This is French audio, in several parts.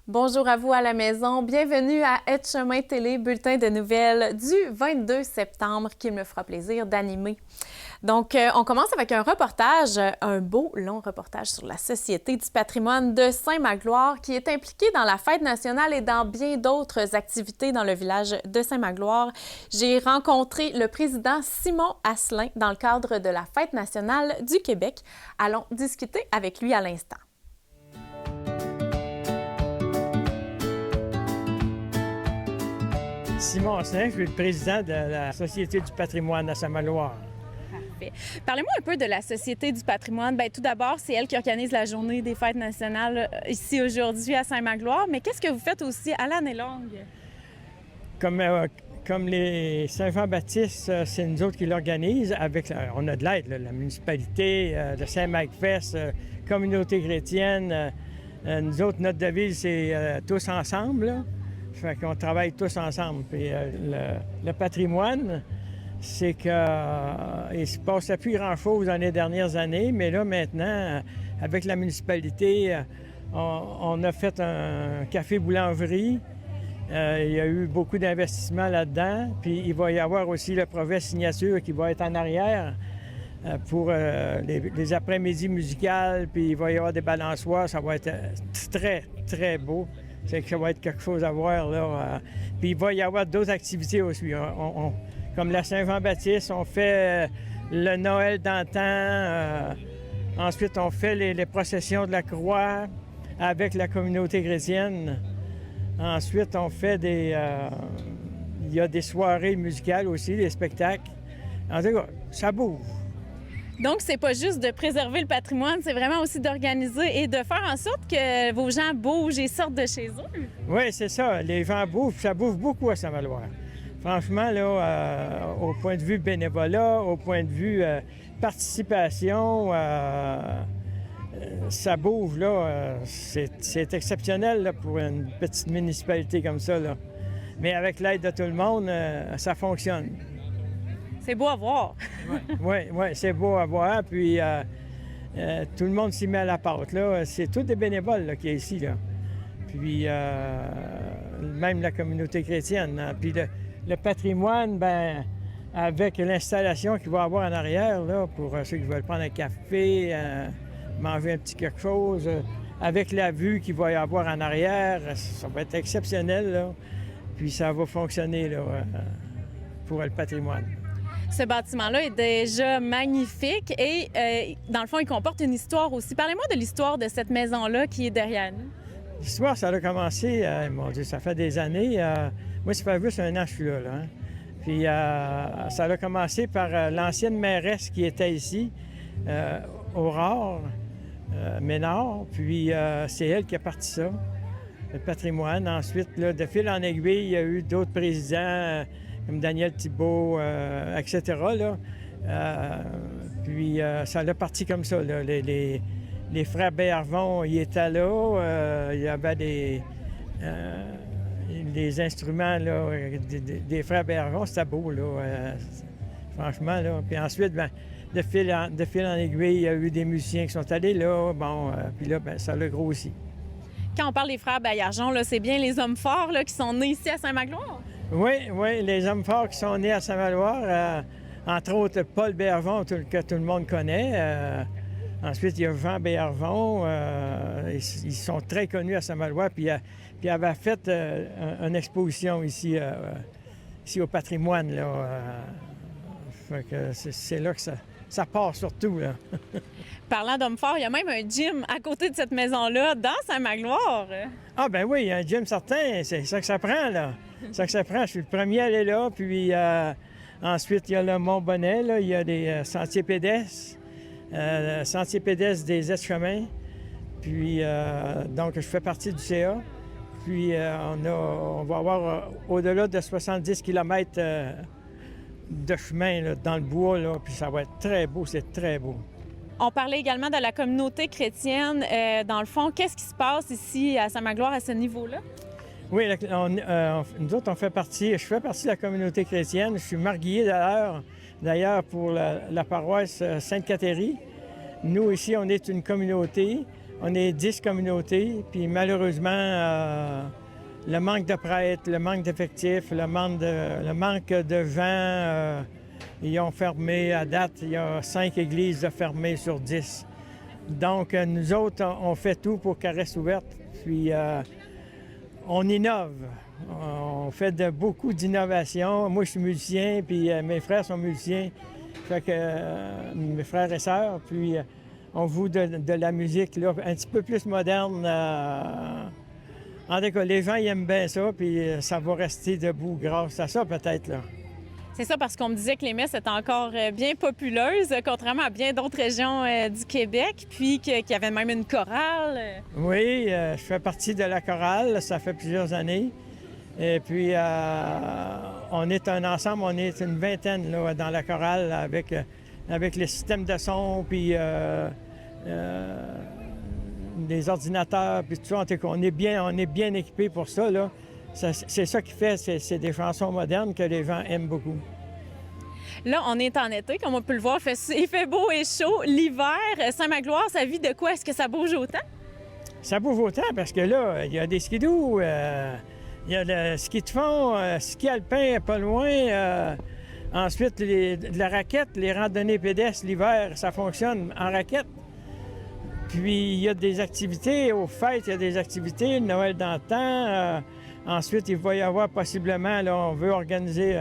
Bonjour à vous à la maison. Bienvenue à Être Chemin Télé, bulletin de nouvelles du 22 septembre qu'il me fera plaisir d'animer. Donc, on commence avec un reportage, un beau long reportage sur la Société du patrimoine de Saint-Magloire qui est impliquée dans la fête nationale et dans bien d'autres activités dans le village de Saint-Magloire. J'ai rencontré le président Simon Asselin dans le cadre de la fête nationale du Québec. Allons discuter avec lui à l'instant. Simon Asselin, je suis le président de la Société du patrimoine à Saint-Magloire. Parfait. Parlez-moi un peu de la Société du patrimoine. Bien, tout d'abord, c'est elle qui organise la journée des fêtes nationales ici aujourd'hui à Saint-Magloire. Mais qu'est-ce que vous faites aussi à l'année longue? Comme les Saint-Jean-Baptiste, c'est nous autres qui l'organisent. On a de l'aide, la municipalité de Saint-Magfest, communauté chrétienne. Nous autres, notre devise, c'est tous ensemble. Là. Fait qu'on travaille tous ensemble. Puis le patrimoine, c'est qu'il ne se passait plus grand-chose dans les dernières années, mais là, maintenant, avec la municipalité, on a fait un café-boulangerie. Il y a eu beaucoup d'investissements là-dedans. Puis il va y avoir aussi le projet signature qui va être en arrière pour les après-midi musicales. Puis il va y avoir des balançoires. Ça va être très, très beau. C'est que ça va être quelque chose à voir, là. Puis il va y avoir d'autres activités aussi. Comme la Saint-Jean-Baptiste, on fait le Noël d'antan. Ensuite, on fait les processions de la croix avec la communauté chrétienne. Ensuite, on fait il y a des soirées musicales aussi, des spectacles. En tout cas, ça bouge. Donc, c'est pas juste de préserver le patrimoine, c'est vraiment aussi d'organiser et de faire en sorte que vos gens bougent et sortent de chez eux. Oui, c'est ça. Les gens bougent, ça bouge beaucoup à Saint-Magloire. Franchement, là, au point de vue bénévolat, au point de vue participation, ça bouge, là. C'est exceptionnel là, pour une petite municipalité comme ça, là. Mais avec l'aide de tout le monde, ça fonctionne. C'est beau à voir. Oui, c'est beau à voir. Puis tout le monde s'y met à la pâte, là. C'est tous des bénévoles là, qui est ici, là. Puis même la communauté chrétienne. Hein. Puis le patrimoine, ben avec l'installation qu'il va y avoir en arrière, là, pour ceux qui veulent prendre un café, manger un petit quelque chose, avec la vue qu'il va y avoir en arrière, ça va être exceptionnel, là. Puis ça va fonctionner, là, pour le patrimoine. Ce bâtiment-là est déjà magnifique et, dans le fond, il comporte une histoire aussi. Parlez-moi de l'histoire de cette maison-là qui est derrière nous. L'histoire, ça a commencé, mon Dieu, ça fait des années. Moi, ça fait juste un an que je suis là. Hein. Puis ça a commencé par l'ancienne mairesse qui était ici, Aurore Ménard. Puis c'est elle qui a parti ça, le patrimoine. Ensuite, là, de fil en aiguille, il y a eu d'autres présidents, comme Daniel Thibault, etc. Là. Puis ça a parti comme ça. Là. Les frères Béarvon, ils étaient là. Il y avait des instruments là, des frères Béarvon, c'était beau, là. Franchement, là. Puis ensuite, ben, de fil en aiguille, il y a eu des musiciens qui sont allés là. Bon, puis là, ben, ça l'a grossi. Quand on parle des frères Baillargeon, là, c'est bien les hommes forts là, qui sont nés ici à Saint-Magloire? Oui, les hommes forts qui sont nés à Saint-Magloire, entre autres Paul Béarvon, que tout le monde connaît. Ensuite, il y a Jean Béarvon. Ils sont très connus à Saint-Magloire. Puis ils avaient fait une exposition ici au patrimoine. Là, fait que c'est là que ça part surtout. Là. Parlant d'hommes forts, il y a même un gym à côté de cette maison-là, dans Saint-Magloire. Ah ben oui, un gym certain. C'est ça que ça prend, là. C'est ça que ça prend. Je suis le premier à aller là. Puis ensuite, il y a le Mont-Bonnet. Là. Il y a des sentiers pédestres. Sentier pédestre des aides-chemins. Puis, donc, je fais partie du CA. Puis, on va avoir au-delà de 70 km de chemin là, dans le bois. Là, puis, ça va être très beau. C'est très beau. On parlait également de la communauté chrétienne. Dans le fond, qu'est-ce qui se passe ici à Saint-Magloire à ce niveau-là? Oui, nous autres, je fais partie de la communauté chrétienne. Je suis marguillier d'ailleurs pour la paroisse Sainte-Cathérie. Nous, ici, on est une communauté. On est 10 communautés, puis malheureusement, le manque de prêtres, le manque d'effectifs, le manque de gens, ils ont fermé à date. Il y a 5 églises de fermées sur 10. Donc, nous autres, on fait tout pour qu'elle reste ouverte. Puis, on innove. On fait beaucoup d'innovations. Moi, je suis musicien, puis mes frères sont musiciens. Fait que mes frères et sœurs, puis on voue de la musique là, un petit peu plus moderne. En tout cas, les gens ils aiment bien ça, puis ça va rester debout grâce à ça peut-être, là. C'est ça, parce qu'on me disait que les messes étaient encore bien populeuses, contrairement à bien d'autres régions du Québec, puis qu'il y avait même une chorale. Oui, je fais partie de la chorale, ça fait plusieurs années. Et puis, on est un ensemble, on est une vingtaine là, dans la chorale avec les systèmes de son, puis des ordinateurs, puis tout ça. En tout cas, on est bien équipés pour ça, là. C'est ça qui fait, c'est des chansons modernes que les gens aiment beaucoup. Là, on est en été, comme on peut le voir, il fait beau et chaud. L'hiver, Saint-Magloire, ça vit de quoi? Est-ce que ça bouge autant? Ça bouge autant parce que là, il y a des skidoo, il y a le ski de fond, ski alpin pas loin. Ensuite, de la raquette, les randonnées pédestres l'hiver, ça fonctionne en raquette. Puis, il y a des activités, aux fêtes, il y a des activités, Noël dans le temps. Ensuite, il va y avoir possiblement, là, on veut organiser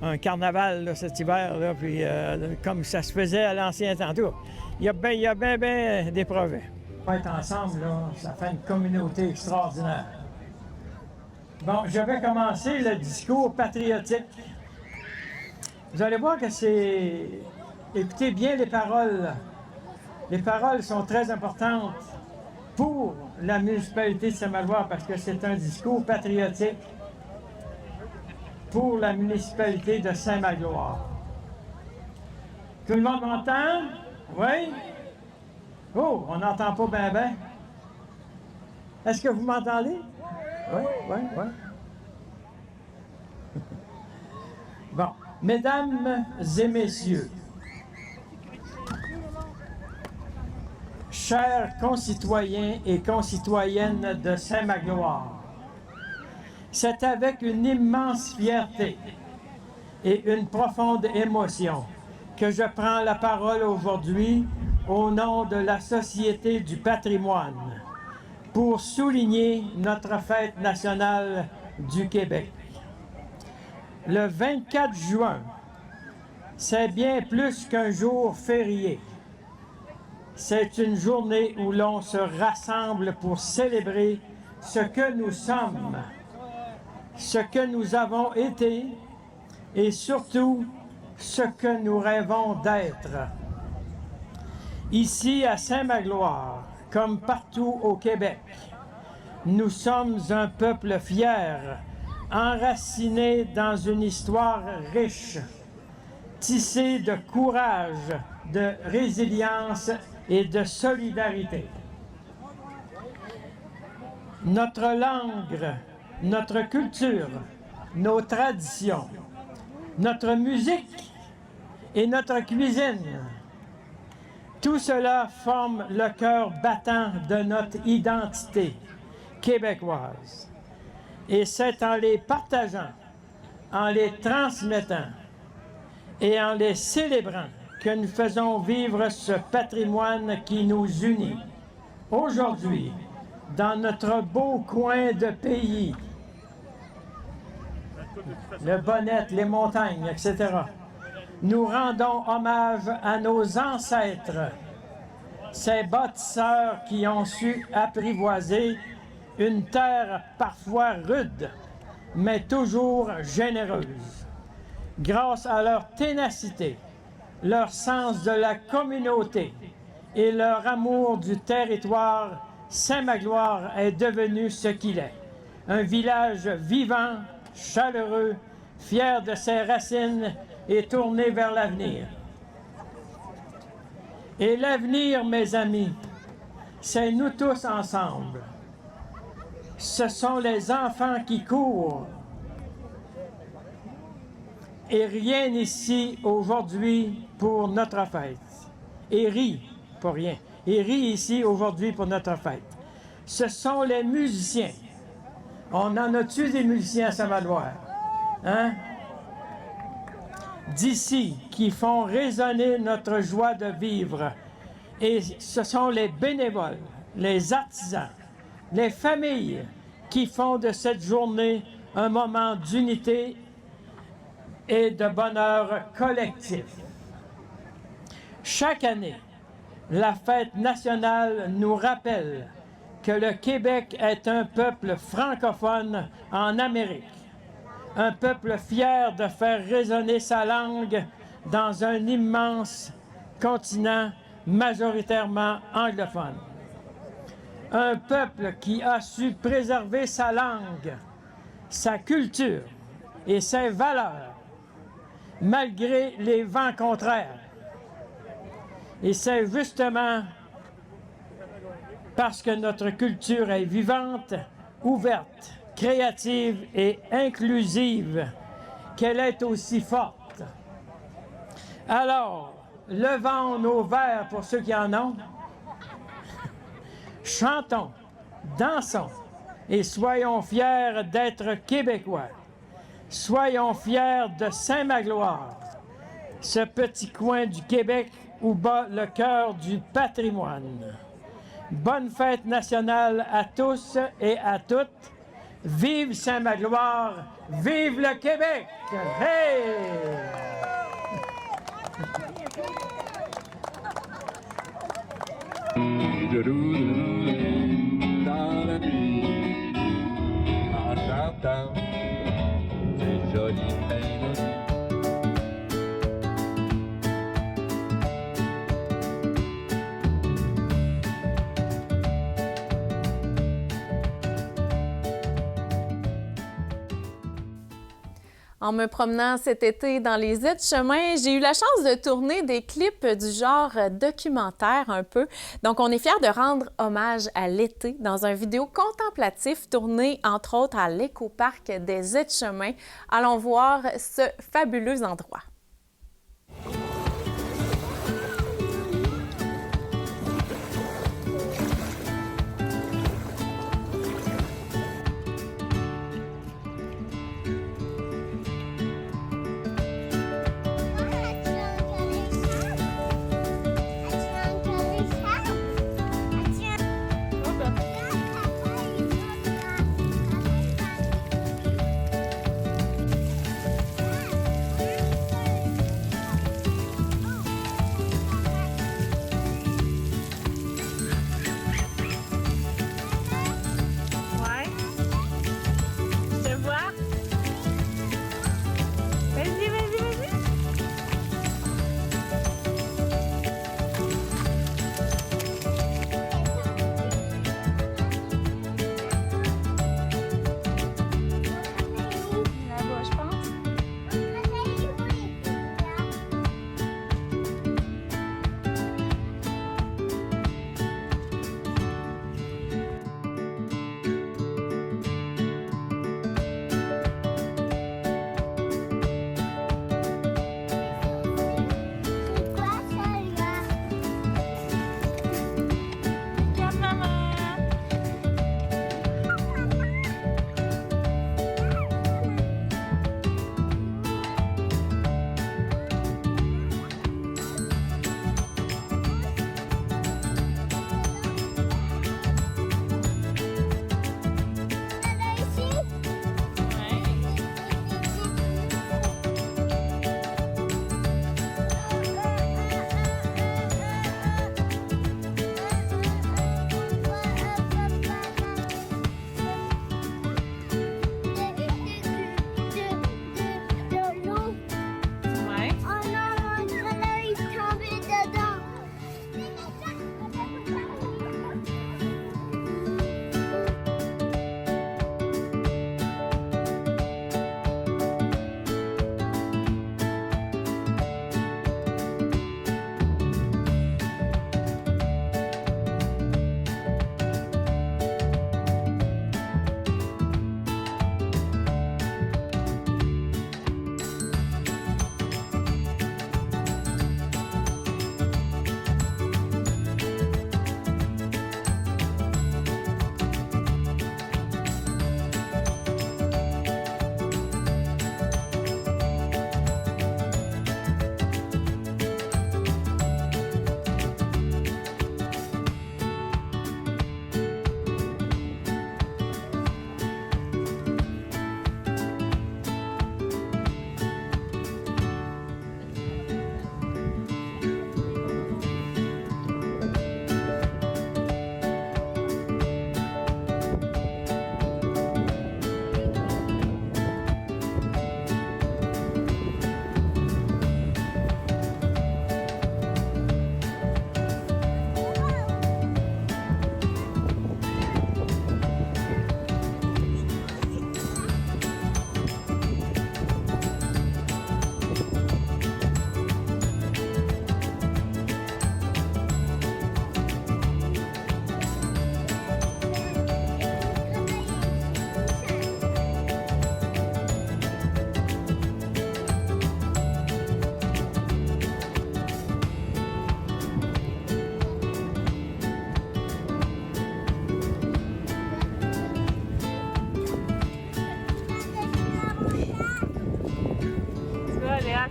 un carnaval là, cet hiver, là, puis comme ça se faisait à l'ancien tantôt. Il y a bien des projets. Être ensemble, là, ça fait une communauté extraordinaire. Bon, je vais commencer le discours patriotique. Vous allez voir que c'est... Écoutez bien les paroles. Les paroles sont très importantes pour la municipalité de Saint-Magloire parce que c'est un discours patriotique pour la municipalité de Saint-Magloire. Tout le monde m'entend? Oui? Oh, on n'entend pas bien. Est-ce que vous m'entendez? Oui. Bon, mesdames et messieurs, chers concitoyens et concitoyennes de Saint-Magloire, c'est avec une immense fierté et une profonde émotion que je prends la parole aujourd'hui au nom de la Société du patrimoine pour souligner notre fête nationale du Québec. Le 24 juin, c'est bien plus qu'un jour férié. C'est une journée où l'on se rassemble pour célébrer ce que nous sommes, ce que nous avons été et surtout ce que nous rêvons d'être. Ici à Saint-Magloire, comme partout au Québec, nous sommes un peuple fier, enraciné dans une histoire riche, tissé de courage, de résilience et de solidarité. Notre langue, notre culture, nos traditions, notre musique et notre cuisine, tout cela forme le cœur battant de notre identité québécoise. Et c'est en les partageant, en les transmettant et en les célébrant que nous faisons vivre ce patrimoine qui nous unit. Aujourd'hui, dans notre beau coin de pays, le Bonnet, les montagnes, etc., nous rendons hommage à nos ancêtres, ces bâtisseurs qui ont su apprivoiser une terre parfois rude, mais toujours généreuse. Grâce à leur ténacité, leur sens de la communauté et leur amour du territoire, Saint-Magloire est devenu ce qu'il est. Un village vivant, chaleureux, fier de ses racines et tourné vers l'avenir. Et l'avenir, mes amis, c'est nous tous ensemble. Ce sont les enfants qui courent. Et rien ici aujourd'hui pour notre fête. Et rit, pour rien. et rient ici aujourd'hui pour notre fête. Ce sont les musiciens. On en a-tu des musiciens à Saint-Valois? Hein? D'ici, qui font résonner notre joie de vivre. Et ce sont les bénévoles, les artisans, les familles qui font de cette journée un moment d'unité et de bonheur collectif. Chaque année, la fête nationale nous rappelle que le Québec est un peuple francophone en Amérique, un peuple fier de faire résonner sa langue dans un immense continent majoritairement anglophone. Un peuple qui a su préserver sa langue, sa culture et ses valeurs, malgré les vents contraires. Et c'est justement parce que notre culture est vivante, ouverte, créative et inclusive qu'elle est aussi forte. Alors, levons nos verres pour ceux qui en ont. Chantons, dansons et soyons fiers d'être Québécois. Soyons fiers de Saint-Magloire, ce petit coin du Québec où bat le cœur du patrimoine. Bonne fête nationale à tous et à toutes. Vive Saint-Magloire, vive le Québec! Hey! Dans la nuit, en chantant ces jolies mélodies. En me promenant cet été dans les aides-chemins, j'ai eu la chance de tourner des clips du genre documentaire un peu. Donc, on est fiers de rendre hommage à l'été dans un vidéo contemplatif tourné entre autres à l'éco-parc des aides-chemins. Allons voir ce fabuleux endroit.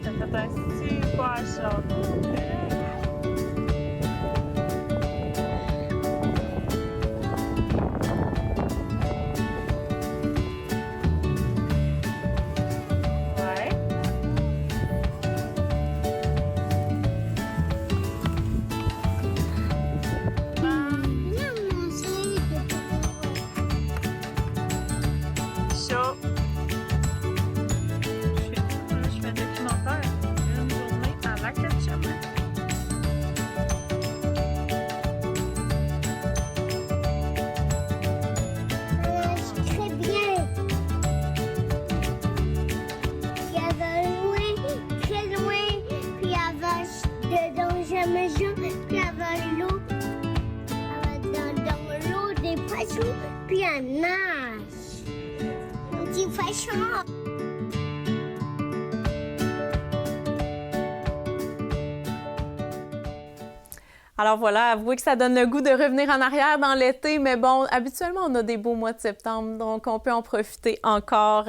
t'as fait un super château. Ouais. Chaud. Je fais documentaire. Une journée à Lac-Etchemin. Très bien. Il y avait loin, très loin, puis il y avait dans la maison, puis il y avait l'eau. Il y avait dans l'eau des poissons, puis un nage. Un petit poisson. Alors voilà, avouez que ça donne le goût de revenir en arrière dans l'été, mais bon, habituellement, on a des beaux mois de septembre, donc on peut en profiter encore.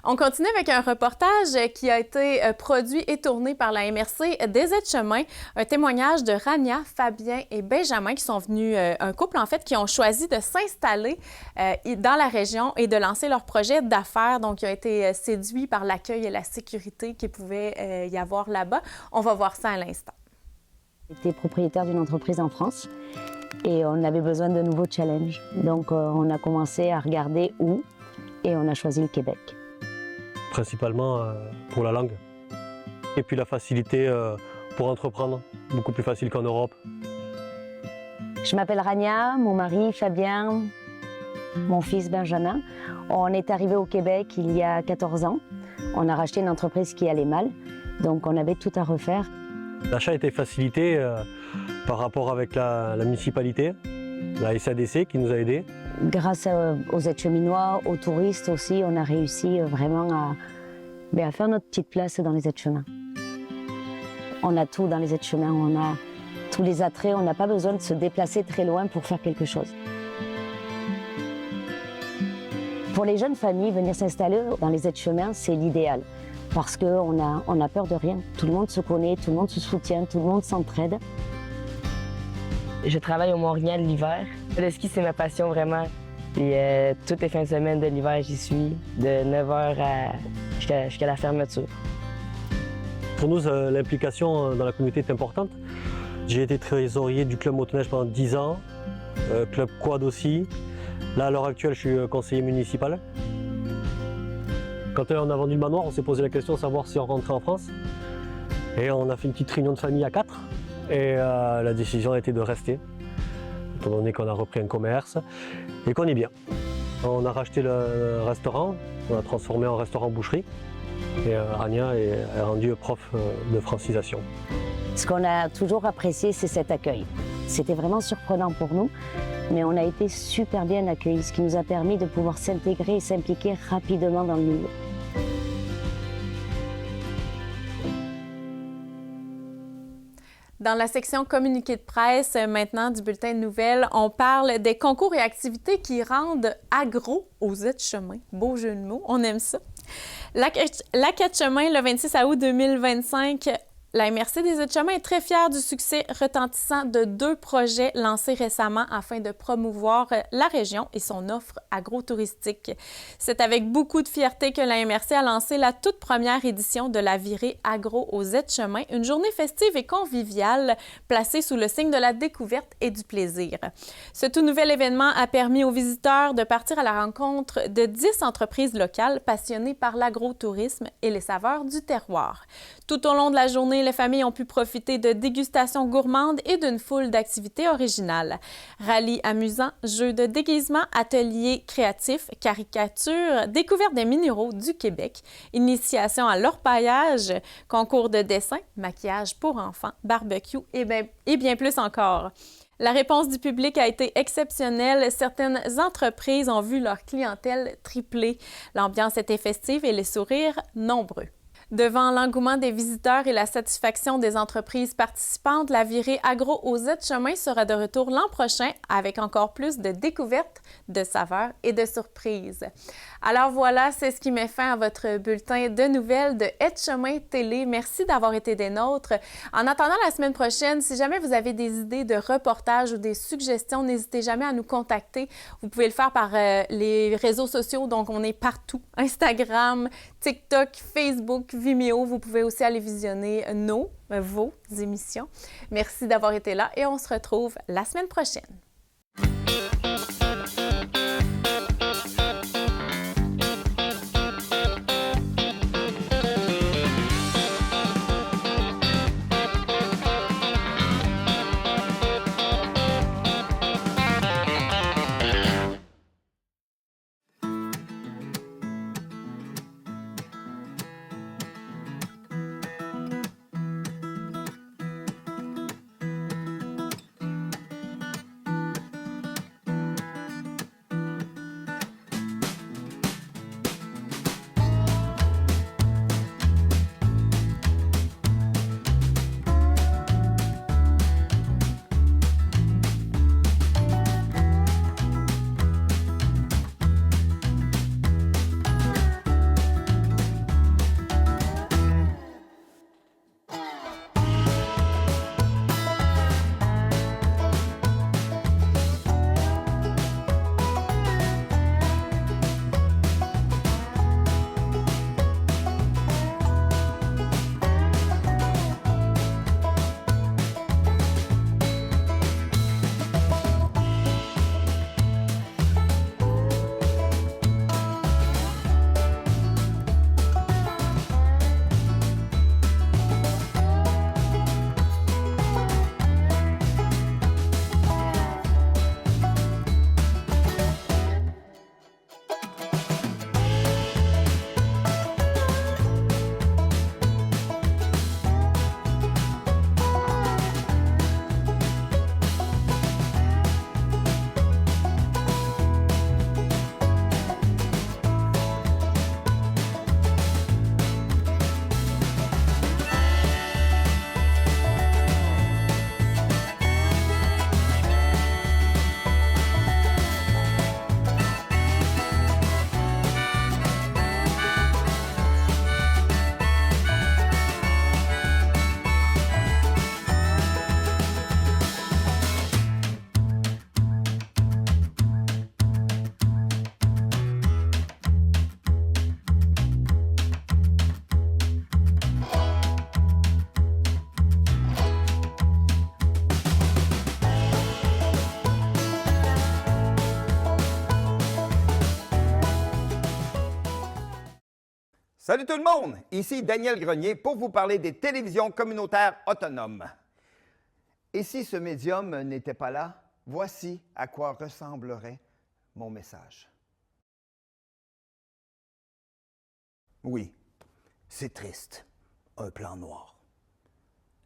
On continue avec un reportage qui a été produit et tourné par la MRC des Aides-Chemins, un témoignage de Rania, Fabien et Benjamin qui sont venus, un couple en fait, qui ont choisi de s'installer dans la région et de lancer leur projet d'affaires. Donc, ils ont été séduits par l'accueil et la sécurité qu'il pouvait y avoir là-bas. On va voir ça à l'instant. J'étais propriétaire d'une entreprise en France et on avait besoin de nouveaux challenges. Donc on a commencé à regarder où et on a choisi le Québec. Principalement pour la langue et puis la facilité pour entreprendre, beaucoup plus facile qu'en Europe. Je m'appelle Rania, mon mari Fabien, mon fils Benjamin. On est arrivé au Québec il y a 14 ans. On a racheté une entreprise qui allait mal, donc on avait tout à refaire. L'achat a été facilité par rapport avec la municipalité, la SADC qui nous a aidés. Grâce aux aides cheminois, aux touristes aussi, on a réussi vraiment à faire notre petite place dans les aides chemins. On a tout dans les aides chemins, on a tous les attraits, on n'a pas besoin de se déplacer très loin pour faire quelque chose. Pour les jeunes familles, venir s'installer dans les aides chemins, c'est l'idéal. Parce qu'on a peur de rien. Tout le monde se connaît, tout le monde se soutient, tout le monde s'entraide. Je travaille au Mont-Royal l'hiver. Le ski, c'est ma passion vraiment. Puis toutes les fins de semaine de l'hiver, j'y suis, de 9h jusqu'à la fermeture. Pour nous, l'implication dans la communauté est importante. J'ai été trésorier du club motoneige pendant 10 ans, club quad aussi. Là, à l'heure actuelle, je suis conseiller municipal. Quand on a vendu le manoir, on s'est posé la question de savoir si on rentrait en France. Et on a fait une petite réunion de famille à 4. Et la décision a été de rester, étant donné qu'on a repris un commerce et qu'on est bien. On a racheté le restaurant, on l'a transformé en restaurant boucherie. Et Rania est rendue prof de francisation. Ce qu'on a toujours apprécié, c'est cet accueil. C'était vraiment surprenant pour nous, mais on a été super bien accueillis, ce qui nous a permis de pouvoir s'intégrer et s'impliquer rapidement dans le milieu. Dans la section communiqué de presse, maintenant, du bulletin de nouvelles, on parle des concours et activités qui rendent agro aux aides-chemins. Beau jeu de mots, on aime ça. Lac-Etchemin, le 26 août 2025, la MRC des Aides-Chemins est très fière du succès retentissant de 2 projets lancés récemment afin de promouvoir la région et son offre agro-touristique. C'est avec beaucoup de fierté que la MRC a lancé la toute première édition de la virée agro aux Aides-Chemins, une journée festive et conviviale placée sous le signe de la découverte et du plaisir. Ce tout nouvel événement a permis aux visiteurs de partir à la rencontre de 10 entreprises locales passionnées par l'agro-tourisme et les saveurs du terroir. Tout au long de la journée, les familles ont pu profiter de dégustations gourmandes et d'une foule d'activités originales. Rallyes amusants, jeux de déguisement, ateliers créatifs, caricatures, découverte des minéraux du Québec, initiation à l'orpaillage, concours de dessin, maquillage pour enfants, barbecue et bien plus encore. La réponse du public a été exceptionnelle. Certaines entreprises ont vu leur clientèle tripler. L'ambiance était festive et les sourires nombreux. Devant l'engouement des visiteurs et la satisfaction des entreprises participantes, la virée agro aux Etchemins sera de retour l'an prochain avec encore plus de découvertes, de saveurs et de surprises. Alors voilà, c'est ce qui met fin à votre bulletin de nouvelles de Etchemin Télé. Merci d'avoir été des nôtres. En attendant la semaine prochaine, si jamais vous avez des idées de reportages ou des suggestions, n'hésitez jamais à nous contacter. Vous pouvez le faire par les réseaux sociaux, donc on est partout. Instagram, TikTok, Facebook, Vimeo. Vous pouvez aussi aller visionner vos émissions. Merci d'avoir été là et on se retrouve la semaine prochaine. Salut tout le monde! Ici Daniel Grenier pour vous parler des télévisions communautaires autonomes. Et si ce médium n'était pas là, voici à quoi ressemblerait mon message. Oui, c'est triste, un plan noir.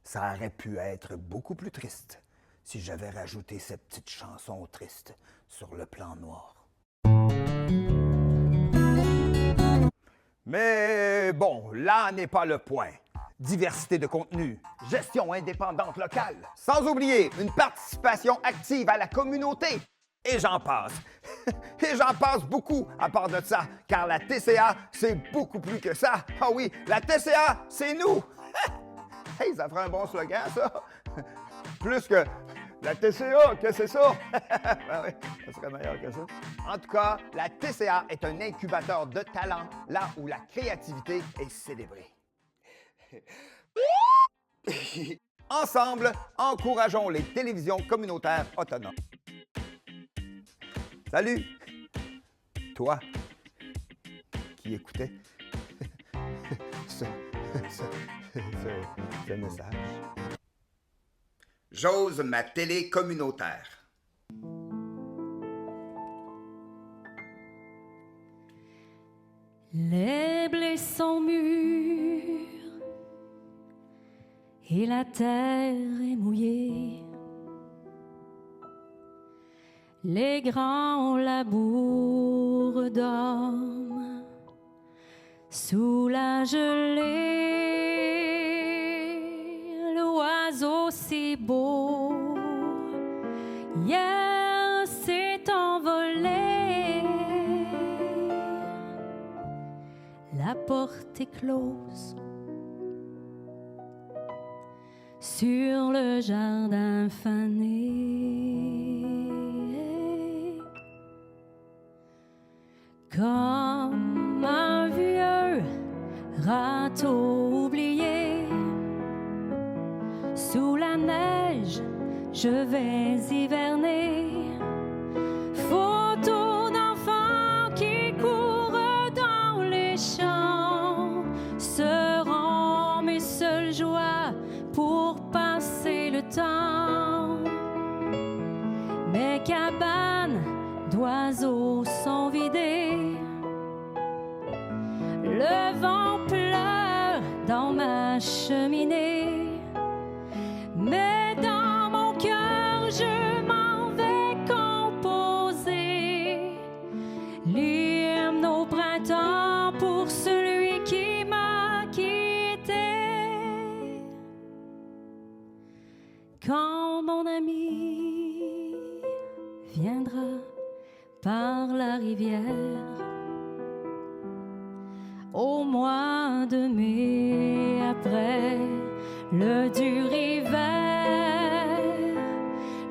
Ça aurait pu être beaucoup plus triste si j'avais rajouté cette petite chanson triste sur le plan noir. Mais bon, là n'est pas le point. Diversité de contenu, gestion indépendante locale, sans oublier une participation active à la communauté. Et j'en passe. Et j'en passe beaucoup à part de ça, car la TCA, c'est beaucoup plus que ça. Ah oui, la TCA, c'est nous. Hey, ça ferait un bon slogan, ça. Plus que la TCA, que c'est ça? Ben oui, ça serait meilleur que ça. En tout cas, la TCA est un incubateur de talent, là où la créativité est célébrée. Ensemble, encourageons les télévisions communautaires autonomes. Salut! Toi qui écoutais ce message. J'ose ma télé communautaire. Les blés sont mûrs et la terre est mouillée. Les grands labours d'hommes sous la gelée, l'oiseau si beau, hier s'est envolé. La porte est close sur le jardin fané, comme un vieux râteau oublié. Sous la neige, je vais hiverner. Photos d'enfants qui courent dans les champs seront mes seules joies pour passer le temps. Mes cabanes d'oiseaux sont vidées. Le vent pleure dans ma cheminée. Mais dans mon cœur, je m'en vais composer l'hymne au printemps pour celui qui m'a quitté. Quand mon ami viendra par la rivière au mois de mai, après le dur hiver,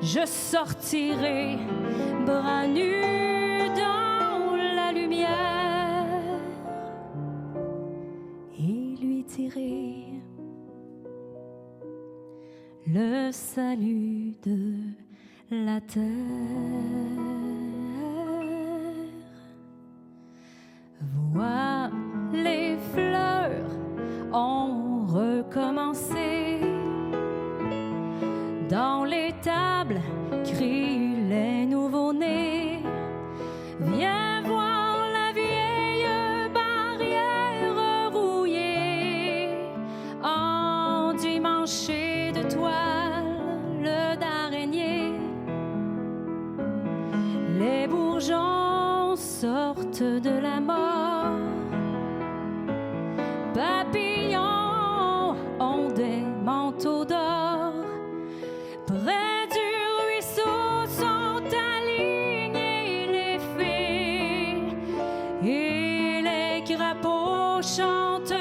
je sortirai bras nus dans la lumière et lui dirai le salut de la terre. Vois, les fleurs ont recommencé. Dans les tables crient les nouveaux-nés. Viens voir la vieille barrière rouillée, endimanchée de toile d'araignée. Les bourgeons sortent de la mort. Papillons ont des manteaux d'or. Près du ruisseau sont alignés les fées et les crapauds chantent